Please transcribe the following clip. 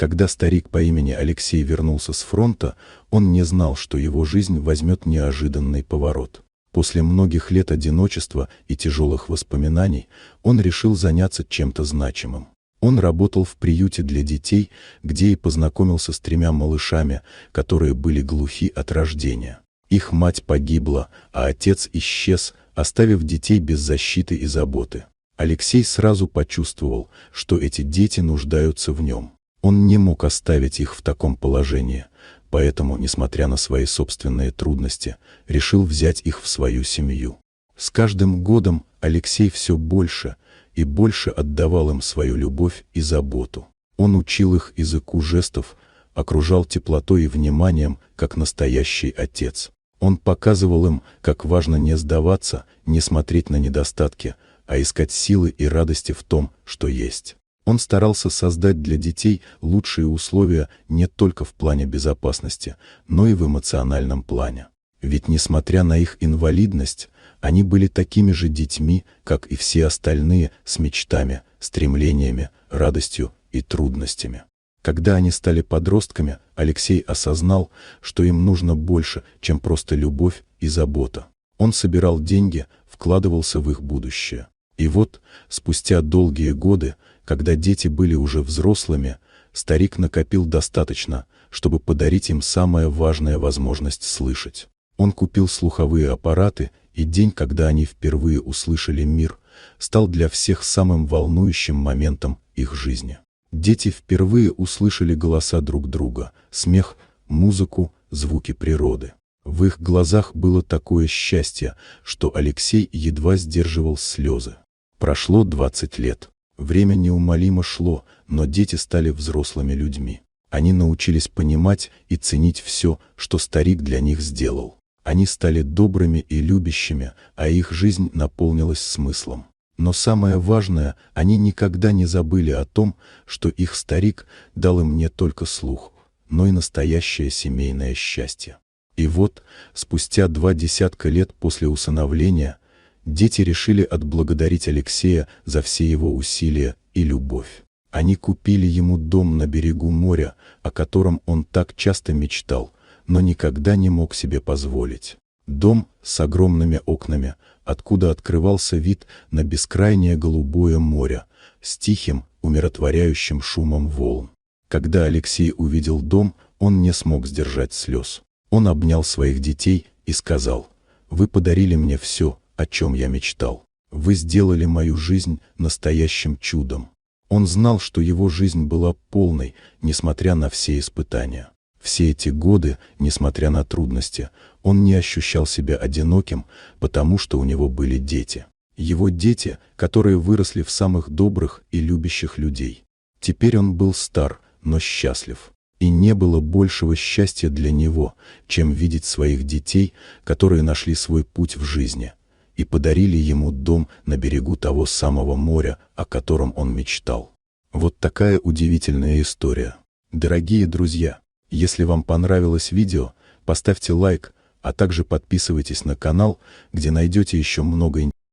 Когда старик по имени Алексей вернулся с фронта, он не знал, что его жизнь возьмет неожиданный поворот. После многих лет одиночества и тяжелых воспоминаний он решил заняться чем-то значимым. Он работал в приюте для детей, где и познакомился с 3 малышами, которые были глухи от рождения. Их мать погибла, а отец исчез, оставив детей без защиты и заботы. Алексей сразу почувствовал, что эти дети нуждаются в нем. Он не мог оставить их в таком положении, поэтому, несмотря на свои собственные трудности, решил взять их в свою семью. С каждым годом Алексей все больше и больше отдавал им свою любовь и заботу. Он учил их языку жестов, окружал теплотой и вниманием, как настоящий отец. Он показывал им, как важно не сдаваться, не смотреть на недостатки, а искать силы и радости в том, что есть. Он старался создать для детей лучшие условия не только в плане безопасности, но и в эмоциональном плане. Ведь, несмотря на их инвалидность, они были такими же детьми, как и все остальные, с мечтами, стремлениями, радостью и трудностями. Когда они стали подростками, Алексей осознал, что им нужно больше, чем просто любовь и забота. Он собирал деньги, вкладывался в их будущее. И вот, спустя долгие годы, когда дети были уже взрослыми, старик накопил достаточно, чтобы подарить им самая важная возможность слышать. Он купил слуховые аппараты, и день, когда они впервые услышали мир, стал для всех самым волнующим моментом их жизни. Дети впервые услышали голоса друг друга, смех, музыку, звуки природы. В их глазах было такое счастье, что Алексей едва сдерживал слезы. Прошло 20 лет. Время неумолимо шло, но дети стали взрослыми людьми. Они научились понимать и ценить все, что старик для них сделал. Они стали добрыми и любящими, а их жизнь наполнилась смыслом. Но самое важное, они никогда не забыли о том, что их старик дал им не только слух, но и настоящее семейное счастье. И вот, спустя 20 лет после усыновления, дети решили отблагодарить Алексея за все его усилия и любовь. Они купили ему дом на берегу моря, о котором он так часто мечтал, но никогда не мог себе позволить. Дом с огромными окнами, откуда открывался вид на бескрайнее голубое море, с тихим, умиротворяющим шумом волн. Когда Алексей увидел дом, он не смог сдержать слез. Он обнял своих детей и сказал: «Вы подарили мне все, о чем я мечтал. Вы сделали мою жизнь настоящим чудом». Он знал, что его жизнь была полной, несмотря на все испытания. Все эти годы, несмотря на трудности, он не ощущал себя одиноким, потому что у него были дети. Его дети, которые выросли в самых добрых и любящих людей. Теперь он был стар, но счастлив. И не было большего счастья для него, чем видеть своих детей, которые нашли свой путь в жизни, и подарили ему дом на берегу того самого моря, о котором он мечтал. Вот такая удивительная история. Дорогие друзья, если вам понравилось видео, поставьте лайк, а также подписывайтесь на канал, где найдете еще много интересного.